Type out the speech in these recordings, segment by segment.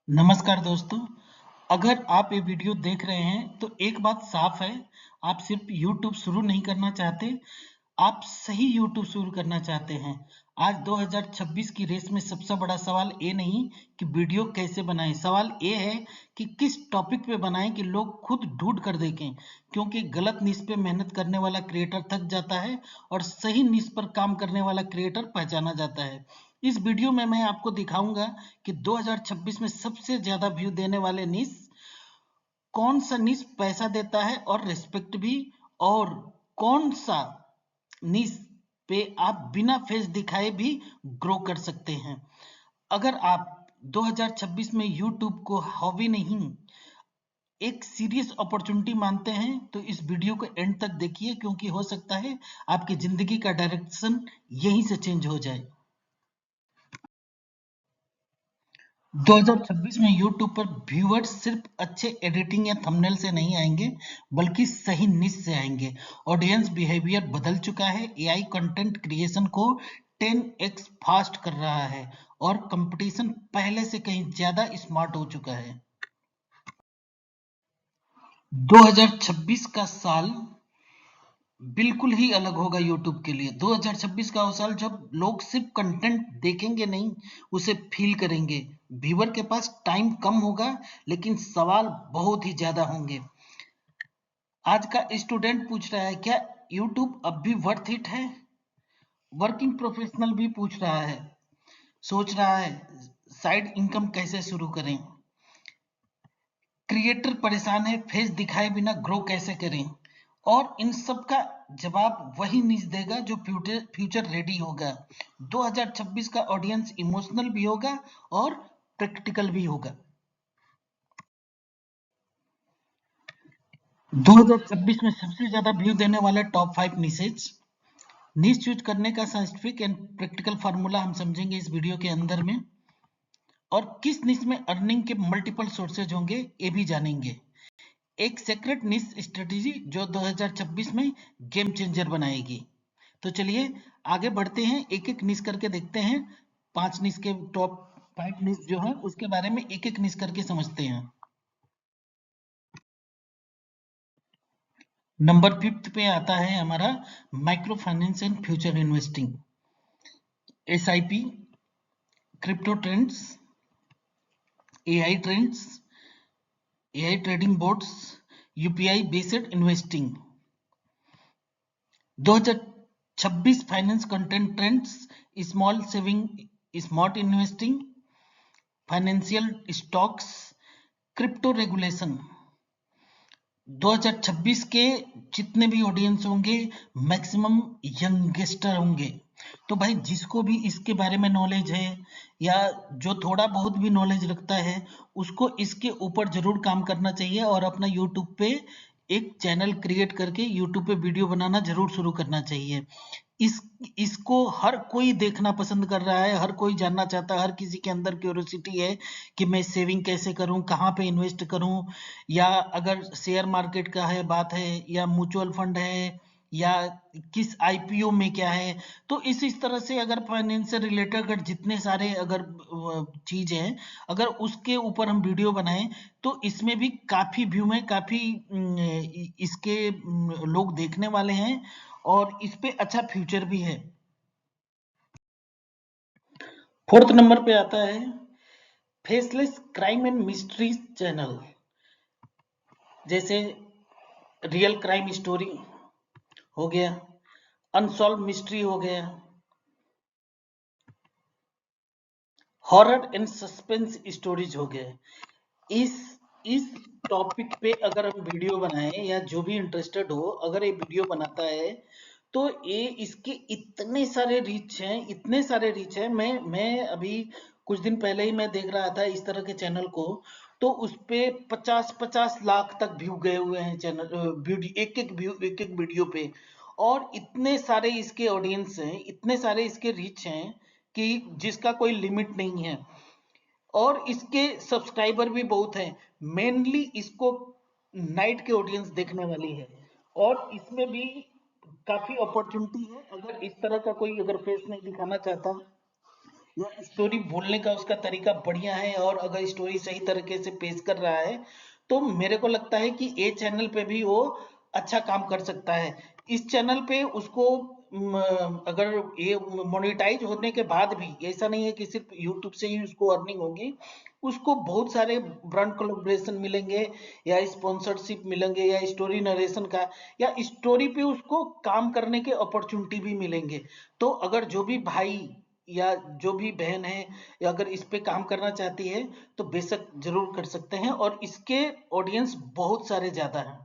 नमस्कार दोस्तों। अगर आप ये वीडियो देख रहे हैं तो एक बात साफ है, आप सिर्फ YouTube शुरू नहीं करना चाहते, आप सही YouTube शुरू करना चाहते हैं। आज 2026 की रेस में सबसे बड़ा सवाल ये नहीं कि वीडियो कैसे बनाएं, सवाल ये है कि किस टॉपिक पे बनाएं कि लोग खुद ढूंढ कर देखें। क्योंकि गलत निश पे मेहनत करने वाला क्रिएटर थक जाता है और सही निश पर काम करने वाला क्रिएटर पहचाना जाता है। इस वीडियो में मैं आपको दिखाऊंगा कि 2026 में सबसे ज्यादा व्यू देने वाले निश कौन सा निश पैसा देता है और रिस्पेक्ट भी, और कौन सा निश पे आप बिना फेस दिखाए भी ग्रो कर सकते हैं। अगर आप 2026 में YouTube को हॉबी नहीं, एक सीरियस अपॉर्चुनिटी मानते हैं तो इस वीडियो को एंड तक देखिए, क्योंकि हो सकता है आपकी जिंदगी का डायरेक्शन यहीं से चेंज हो जाए। 2026 में YouTube पर व्यूअर्स सिर्फ अच्छे एडिटिंग या थंबनेल से नहीं आएंगे, बल्कि सही निश से आएंगे। ऑडियंस बिहेवियर बदल चुका है, एआई कंटेंट क्रिएशन को 10x फास्ट कर रहा है और कंपटीशन पहले से कहीं ज्यादा स्मार्ट हो चुका है। 2026 का साल बिल्कुल ही अलग होगा YouTube के लिए। 2026 का वो साल जब लोग सिर्फ कंटेंट देखेंगे नहीं, उसे फील करेंगे। व्यूअर के पास टाइम कम होगा, लेकिन सवाल बहुत ही ज्यादा होंगे। आज का स्टूडेंट पूछ रहा है, क्या YouTube अब भी वर्थ इट है? वर्किंग प्रोफेशनल भी पूछ रहा है, सोच रहा है साइड इनकम कैसे शुरू करें। क्रिएटर परेशान है, फेस दिखाए बिना ग्रो कैसे करें। और इन सब का जवाब वही निश देगा जो फ्यूचर रेडी होगा। 2026 का ऑडियंस इमोशनल भी होगा और प्रैक्टिकल भी होगा। 2026 में सबसे ज्यादा व्यू देने वाले टॉप 5 निशेज। निश चूज करने का साइंटिफिक एंड प्रैक्टिकल फार्मूला हम समझेंगे इस वीडियो के अंदर में, और किस निश में अर्निंग के मल्टीपल सोर्सेज होंगे ये भी जानेंगे। एक सीक्रेट निश स्ट्रेटेजी जो 2026 में गेम चेंजर बनाएगी। तो चलिए आगे बढ़ते हैं, एक एक निश करके देखते हैं। 5 निश के टॉप 5 निश जो है उसके बारे में एक एक निश करके समझते हैं। नंबर 5 पे आता है हमारा micro finance and future investing, SIP, crypto trends, AI trends, AI trading boards, UPI based investing. 2026 finance content trends, small saving, smart investing, financial stocks, crypto regulation. 2026 के जितने भी ऑडियंस होंगे मैक्सिमम यंगस्टर होंगे। तो भाई जिसको भी इसके बारे में नॉलेज है या जो थोड़ा बहुत भी नॉलेज रखता है, उसको इसके ऊपर जरूर काम करना चाहिए और अपना यूट्यूब पे एक चैनल क्रिएट करके यूट्यूब पे वीडियो बनाना जरूर शुरू करना चाहिए। इस इसको हर कोई देखना पसंद कर रहा है, हर कोई जानना चाहता है, हर किसी के अंदर क्यूरियोसिटी है कि मैं सेविंग कैसे करूं, कहाँ पे इन्वेस्ट करूं, या अगर शेयर मार्केट का है बात है या म्यूचुअल फंड है या किस आईपीओ में क्या है। तो इस तरह से अगर फाइनेंस से रिलेटेड अगर जितने सारे अगर चीज है, अगर उसके ऊपर हम वीडियो बनाएं तो इसमें भी काफी व्यू में काफी इसके लोग देखने वाले हैं और इस पे अच्छा फ्यूचर भी है। 4th नंबर पे आता है faceless crime and mysteries channel, जैसे रियल क्राइम स्टोरी हो गया, अनसॉल्व मिस्ट्री हो गया, हॉरर एंड सस्पेंस स्टोरीज हो गए। इस इस टॉपिक पे अगर हम वीडियो बनाएं या जो भी इंटरेस्टेड हो अगर ये वीडियो बनाता है तो ये इसके इतने सारे रीच हैं, इतने सारे रीच हैं। मैं अभी कुछ दिन पहले ही मैं देख रहा था इस तरह के चैनल को, तो उस पे 50-50 लाख तक व्यू गए हुए हैं चैनल वीडियो, एक एक वीडियो पे। और इतने सारे इसके ऑडियंस हैं, इतने सारे इसके रीच हैं कि जिसका कोई लिमिट नहीं है। और इसके सब्सक्राइबर भी बहुत हैं। मेनली इसको नाइट के ऑडियंस देखने वाली है और इसमें भी काफी अपॉर्चुनिटी है। अगर इस तरह का कोई अगर फेस नहीं दिखाना चाहता या स्टोरी बोलने का उसका तरीका बढ़िया है और अगर स्टोरी सही तरीके से पेश कर रहा है तो मेरे को लगता है कि ए चैनल पे भी वो अच्छा काम कर सकता है। इस चैनल पे उसको अगर ये मोनेटाइज होने के बाद भी ऐसा नहीं है कि सिर्फ यूट्यूब से ही उसको अर्निंग होगी, उसको बहुत सारे ब्रांड कोलैबोरेशन मिलेंगे या स्पॉन्सरशिप मिलेंगे या स्टोरी नरेशन का या स्टोरी पे उसको काम करने के अपॉर्चुनिटी भी मिलेंगे। तो अगर जो भी भाई या जो भी बहन है या अगर इस पे काम करना चाहती है तो बेशक जरूर कर सकते हैं और इसके ऑडियंस बहुत सारे ज्यादा हैं।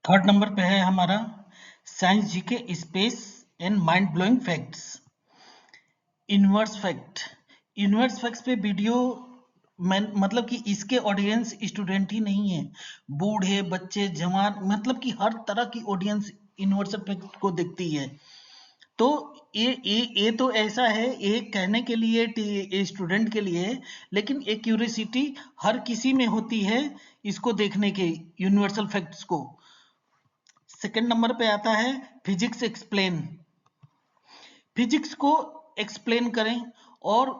थर्ड नंबर पे है हमारा science GK space and mind blowing facts. Inverse fact, inverse facts पे वीडियो मतलब कि इसके ऑडियंस स्टूडेंट ही नहीं है, बूढ़े बच्चे जवान मतलब कि हर तरह की ऑडियंस इनवर्स फैक्ट को देखती है। तो ये तो ऐसा है, ये कहने के लिए स्टूडेंट के लिए, लेकिन एक क्यूरियोसिटी हर किसी में होती है इसको देखने के यूनिवर्सल फैक्ट्स को। सेकंड नंबर पे आता है फिजिक्स एक्सप्लेन। फिजिक्स को एक्सप्लेन करें और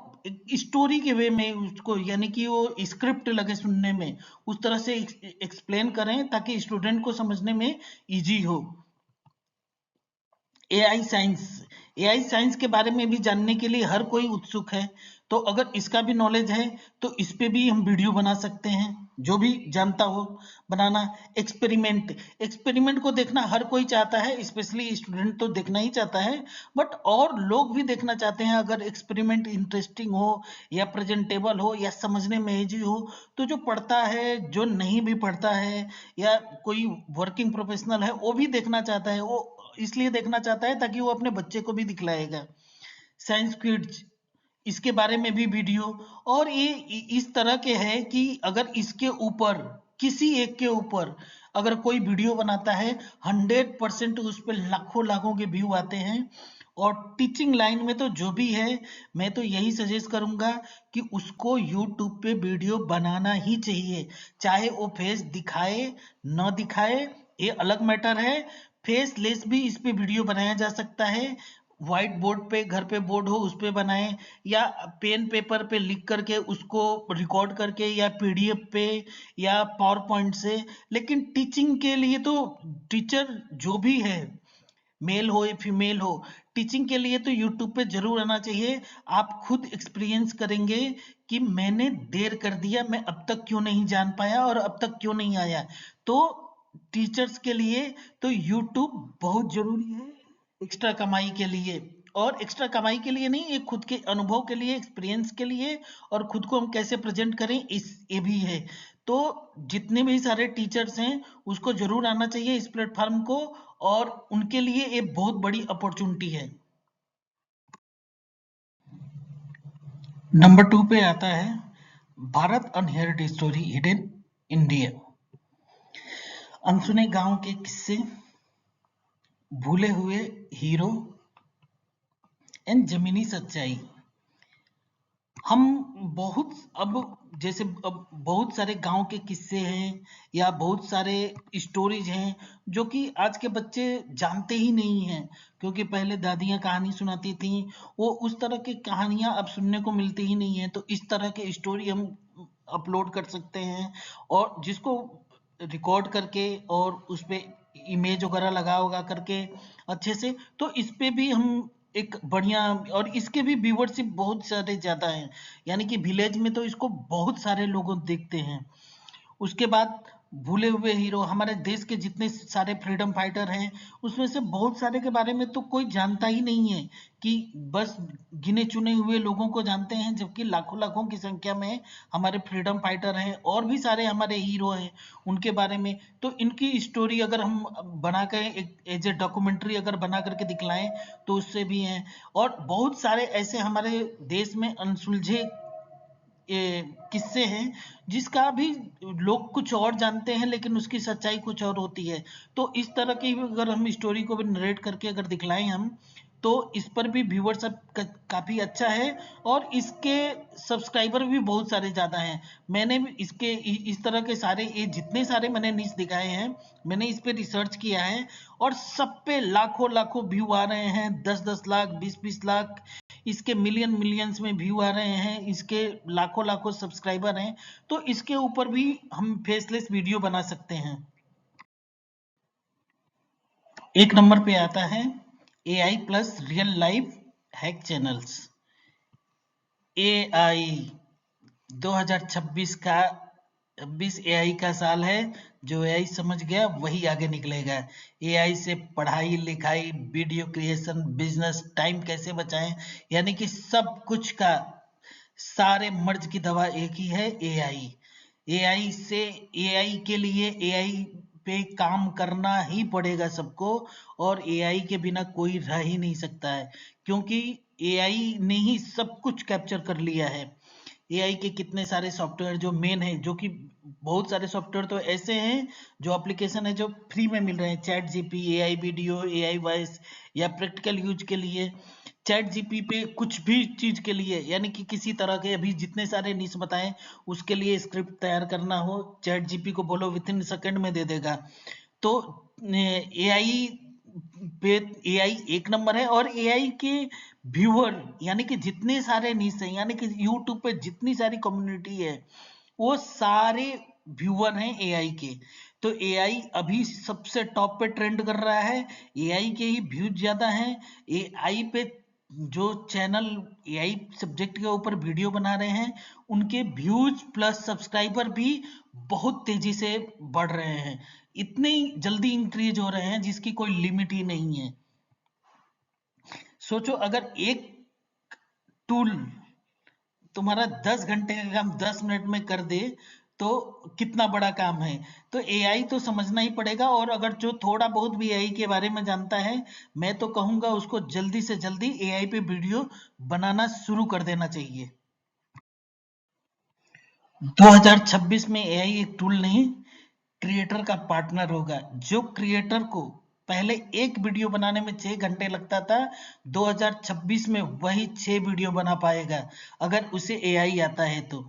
स्टोरी के वे में उसको, यानी कि वो स्क्रिप्ट लगे सुनने में, उस तरह से एक्सप्लेन करें ताकि स्टूडेंट को समझने में इजी हो। एआई साइंस, एआई साइंस के बारे में भी जानने के लिए हर कोई उत्सुक है, तो अगर इसका भी नॉलेज है तो इस पे भी हम वीडियो बना सकते हैं, जो भी जानता हो बनाना। एक्सपेरिमेंट, एक्सपेरिमेंट को देखना हर कोई चाहता है, स्पेशली स्टूडेंट तो देखना ही चाहता है, बट और लोग भी देखना चाहते हैं। अगर एक्सपेरिमेंट इंटरेस्टिंग हो या प्रेजेंटेबल हो या समझने में इजी हो तो जो पढ़ता है, जो नहीं भी पढ़ता है या कोई वर्किंग प्रोफेशनल है वो भी देखना चाहता है। वो इसलिए देखना चाहता है ताकि वो अपने बच्चे को भी दिखलाएगा। साइंस क्विज, इसके बारे में भी वीडियो, और ये इस तरह के है कि अगर इसके ऊपर किसी एक के ऊपर अगर कोई वीडियो बनाता है 100% उस पर लाखों लाखों के व्यू आते हैं। और टीचिंग लाइन में तो जो भी है, मैं तो यही सजेस्ट करूंगा कि उसको यूट्यूब पे वीडियो बनाना ही चाहिए, चाहे वो फेस दिखाए न दिखाए ये अलग मैटर है। फेस लेस भी इस पे वीडियो बनाया जा सकता है, व्हाइट बोर्ड पे, घर पे बोर्ड हो उस पे बनाएं या पेन पेपर पे लिख करके उसको रिकॉर्ड करके या पीडीएफ पे या पावर पॉइंट से। लेकिन टीचिंग के लिए तो टीचर जो भी है, मेल हो या फीमेल हो, टीचिंग के लिए तो यूट्यूब पे जरूर आना चाहिए। आप खुद एक्सपीरियंस करेंगे कि मैंने देर कर दिया, मैं अब तक क्यों नहीं जान पाया और अब तक क्यों नहीं आया। तो टीचर्स के लिए तो यूट्यूब बहुत जरूरी है एक्स्ट्रा कमाई के लिए, और एक्स्ट्रा कमाई के लिए नहीं, ये खुद के अनुभव के लिए, एक्सपीरियंस के लिए, और खुद को हम कैसे प्रेजेंट करें इस ये भी है। तो जितने भी सारे टीचर्स हैं उसको जरूर आना चाहिए इस प्लेटफॉर्म को, और उनके लिए ये बहुत बड़ी अपॉर्चुनिटी है। नंबर 2 पे आता है भारत अनहेर्ड स्टोरी हिडन इंडिया। अनसुने गांव के किस्से, भूले हुए हीरो एंड जमीनी सच्चाई। हम बहुत अब जैसे अब बहुत सारे गांव के किस्से हैं या बहुत सारे स्टोरीज हैं जो कि आज के बच्चे जानते ही नहीं हैं, क्योंकि पहले दादियां कहानी सुनाती थी, वो उस तरह की कहानियां अब सुनने को मिलती ही नहीं है। तो इस तरह के स्टोरी हम अपलोड कर सकते हैं और जिसको रिकॉर्ड करके और उस पे इमेज वगैरह लगा करके अच्छे से, तो इस पे भी हम एक बढ़िया, और इसके भी व्यूवरशिप बहुत सारे ज्यादा हैं, यानी कि विलेज में तो इसको बहुत सारे लोग देखते हैं। उसके बाद भूले हुए हीरो, हमारे देश के जितने सारे फ्रीडम फाइटर हैं उसमें से बहुत सारे के बारे में तो कोई जानता ही नहीं है, कि बस गिने चुने हुए लोगों को जानते हैं, जबकि लाखों लाखों की संख्या में हमारे फ्रीडम फाइटर हैं और भी सारे हमारे हीरो हैं उनके बारे में। तो इनकी स्टोरी अगर हम बना कर एक एज ए डॉक्यूमेंट्री अगर बना करके दिखलाएं तो उससे भी हैं। और बहुत सारे ऐसे हमारे देश में अनसुलझे किस्से हैं जिसका भी लोग कुछ और जानते हैं लेकिन उसकी सच्चाई कुछ और होती है। तो इस तरह की अगर हम स्टोरी को भी नरेट करके अगर दिखलाएं हम, तो इस पर भी व्यूअरशिप काफी अच्छा है और इसके सब्सक्राइबर भी बहुत सारे ज्यादा हैं। मैंने भी इसके इस तरह के सारे, ये जितने सारे मैंने न्यूज़ दिखाए हैं, मैंने इस पे रिसर्च किया है और सब पे लाखों लाखों व्यू आ रहे हैं, 10-10 लाख, 20-20 लाख, इसके मिलियंस में व्यू आ रहे हैं, इसके लाखों सब्सक्राइबर हैं, तो इसके ऊपर भी हम फेसलेस वीडियो बना सकते हैं। एक नंबर पे आता है AI plus real life hack channels. AI 2026 का 26 AI का साल है। जो AI समझ गया वही आगे निकलेगा। AI से पढ़ाई लिखाई, वीडियो क्रिएशन, बिजनेस, टाइम कैसे बचाएं, यानी कि सब कुछ का सारे मर्ज की दवा एक ही है, AI। AI से AI के लिए AI पे काम करना ही पड़ेगा सबको, और AI के बिना कोई रह ही नहीं सकता है, क्योंकि AI ने ही सब कुछ कैप्चर कर लिया है। AI के कितने सारे सॉफ्टवेयर जो मेन है, जो कि बहुत सारे सॉफ्टवेयर तो ऐसे हैं जो एप्लीकेशन है जो फ्री में मिल रहे हैं, chat GP, AI video, AI voice, या प्रैक्टिकल यूज के लिए चैट जीपी पे कुछ भी चीज के लिए, यानी कि किसी तरह के अभी जितने सारे निश बताएं उसके लिए स्क्रिप्ट तैयार करना हो, चैट जीपी को बोलो विद इन सेकंड में दे देगा। तो AI पे AI एक नंबर है, और AI के व्यूअर यानी कि जितने सारे निश हैं, यानी कि यूट्यूब पे जितनी सारी कम्युनिटी है वो सारे व्यूअर हैं AI के। तो AI अभी सबसे टॉप पे ट्रेंड कर रहा है, AI के ही व्यूज ज्यादा हैं। AI पे जो चैनल AI सब्जेक्ट के ऊपर वीडियो बना रहे हैं उनके व्यूज प्लस सब्सक्राइबर भी बहुत तेजी से बढ़ रहे हैं, इतने जल्दी इंक्रीज हो रहे हैं जिसकी कोई लिमिट ही नहीं है। सोचो अगर एक टूल तुम्हारा 10 घंटे का काम 10 मिनट में कर दे तो कितना बड़ा काम है। तो AI तो समझना ही पड़ेगा, और अगर जो थोड़ा बहुत भी AI के बारे में जानता है, मैं तो कहूंगा उसको जल्दी से जल्दी AI पे वीडियो बनाना शुरू कर देना चाहिए। 2026 में AI एक टूल नहीं, क्रिएटर का पार्टनर होगा। जो क्रिएटर को पहले एक वीडियो बनाने में 6 घंटे लगता था, 2026 में वही 6 वीडियो बना पाएगा अगर उसे AI आता है तो।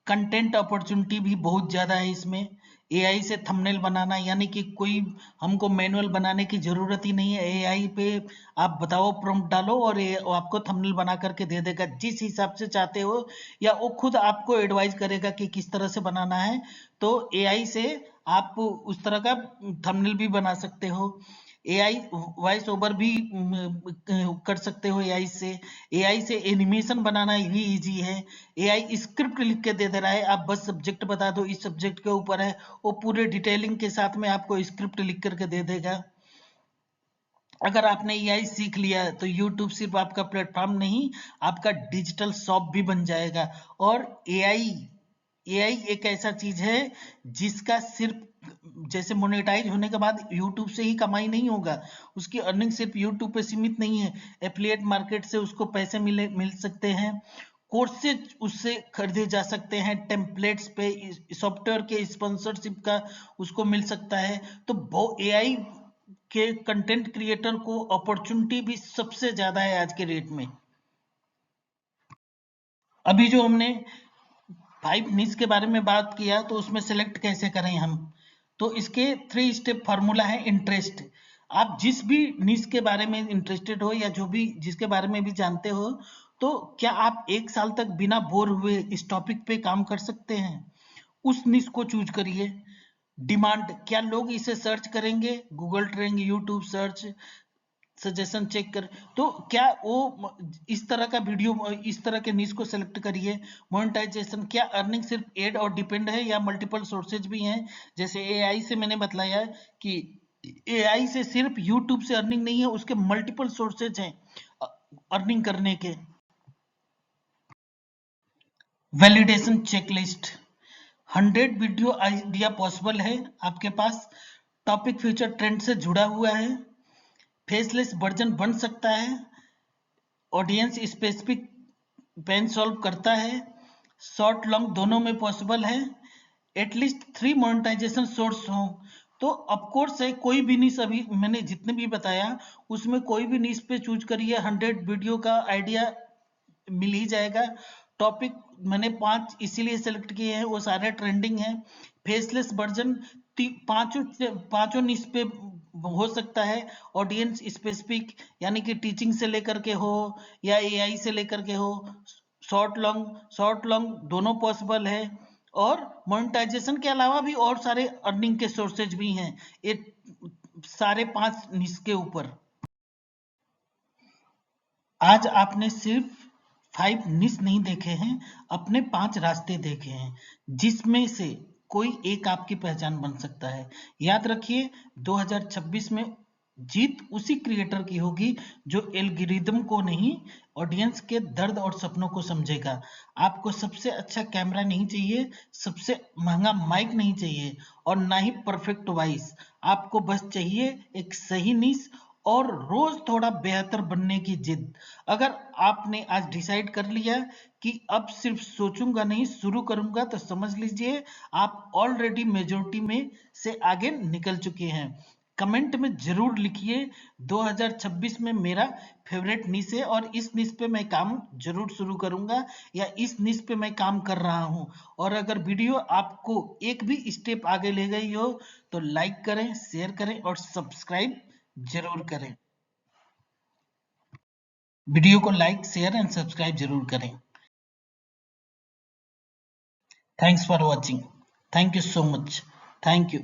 कंटेंट अपॉर्चुनिटी भी बहुत ज़्यादा है इसमें। AI से थंबनेल बनाना, यानी कि कोई हमको मैनुअल बनाने की ज़रूरत ही नहीं है। AI पे आप बताओ, प्रॉम्प्ट डालो और वो आपको थंबनेल बना करके दे देगा जिस हिसाब से चाहते हो, या वो खुद आपको एडवाइस करेगा कि किस तरह से बनाना है। तो AI से आप उस तरह का थंबनेल भी बना सकते हो। AI वॉइस ओवर भी कर सकते हो AI से। AI से एनिमेशन बनाना भी इजी है। AI स्क्रिप्ट लिख के दे रहा है, आप बस सब्जेक्ट बता दो इस सब्जेक्ट के ऊपर है, वो पूरे डिटेलिंग के साथ में आपको स्क्रिप्ट लिख करके दे देगा। अगर आपने AI सीख लिया तो YouTube सिर्फ आपका प्लेटफॉर्म नहीं, आपका डिजिटल शॉप भी बन जाएगा। और AI एक ऐसा चीज है जिसका सिर्फ जैसे मोनेटाइज होने के बाद YouTube से ही कमाई नहीं होगा, उसकी अर्निंग सिर्फ YouTube पे सीमित नहीं है। एफिलिएट मार्केट से उसको पैसे मिल सकते हैं, कोर्सेज उससे खरीदे जा सकते हैं, टेम्पलेट्स पे सॉफ्टवेयर के स्पॉन्सरशिप का उसको मिल सकता है। तो AI के कंटेंट क्रिएटर को अपॉर्चुनिटी भी सबसे ज्यादा है आज के रेट में। अभी जो हमने 5 निश के बारे में बात किया, तो उसमें सेलेक्ट कैसे करें हम, तो इसके 3 स्टेप फार्मूला है। इंटरेस्ट, आप जिस भी निश के बारे में इंटरेस्टेड हो या जो भी जिसके बारे में भी जानते हो, तो क्या आप 1 साल तक बिना बोर हुए इस टॉपिक पे काम कर सकते हैं, उस निश को चूज करिए। डिमांड, क्या लोग इसे सर्च करेंगे, Google trend, YouTube search, suggestion check कर, तो क्या वो इस तरह का वीडियो, इस तरह के निश को सेलेक्ट करिए। मोनेटाइजेशन, क्या अर्निंग सिर्फ एड और डिपेंड है या मल्टीपल सोर्सेज भी हैं। जैसे AI से मैंने बताया कि AI से सिर्फ यूट्यूब से अर्निंग नहीं है, उसके मल्टीपल सोर्सेज हैं अर्निंग करने के। Validation checklist, 100 video idea possible है आपके पास, टॉपिक फ्यूचर ट्रेंड से जुड़ा हुआ है, फेसलेस वर्जन बन सकता है, ऑडियंस स्पेसिफिक पेन सॉल्व करता है, शॉर्ट लॉन्ग दोनों में पॉसिबल है, एटलीस्ट 3 मोनेटाइजेशन सोर्स हो। तो ऑफकोर्स है, कोई भी निश अभी मैंने जितने भी बताया उसमें कोई भी निश पे चूज करिए, 100 वीडियो का आइडिया मिल ही जाएगा। टॉपिक मैंने 5 इसीलिए सेलेक्ट किए हैं, वो सारे ट्रेंडिंग हैं। फेसलेस वर्जन पांचों निश पे हो सकता है ऑडियंस स्पेसिफिक, यानी कि टीचिंग से लेकर के हो या एआई से लेकर के हो। शॉर्ट लॉन्ग दोनों पॉसिबल है। और मोनेटाइजेशन के अलावा भी और सारे अर्निंग के सोर्सेज भी हैं ये सारे 5 निश के ऊपर। आज आपने सिर्फ 5 निश नहीं देखे हैं, अपने 5 रास्ते देखे हैं, जिसमें से कोई एक आपकी पहचान बन सकता है। याद रखिए 2026 में जीत उसी क्रिएटर की होगी जो एल्गोरिदम को नहीं, ऑडियंस के दर्द और सपनों को समझेगा। आपको सबसे अच्छा कैमरा नहीं चाहिए, सबसे महंगा माइक नहीं चाहिए और ना ही परफेक्ट वॉइस। आपको बस चाहिए एक सही निश और रोज थोड़ा बेहतर बनने की जिद। अगर आपने आज डिसाइड कर लिया कि अब सिर्फ सोचूंगा नहीं शुरू करूंगा, तो समझ लीजिए आप ऑलरेडी मेजोरिटी में से आगे निकल चुके हैं। कमेंट में जरूर लिखिए 2026 में मेरा फेवरेट निश है और इस निश पे मैं काम जरूर शुरू करूंगा या इस निश पे मैं काम कर रहा हूं। और अगर वीडियो आपको एक भी स्टेप आगे ले गई हो तो लाइक करें, शेयर करें और सब्सक्राइब जरूर करें। वीडियो को लाइक, शेयर एंड सब्सक्राइब जरूर करें। Thanks for watching. Thank you so much. Thank you.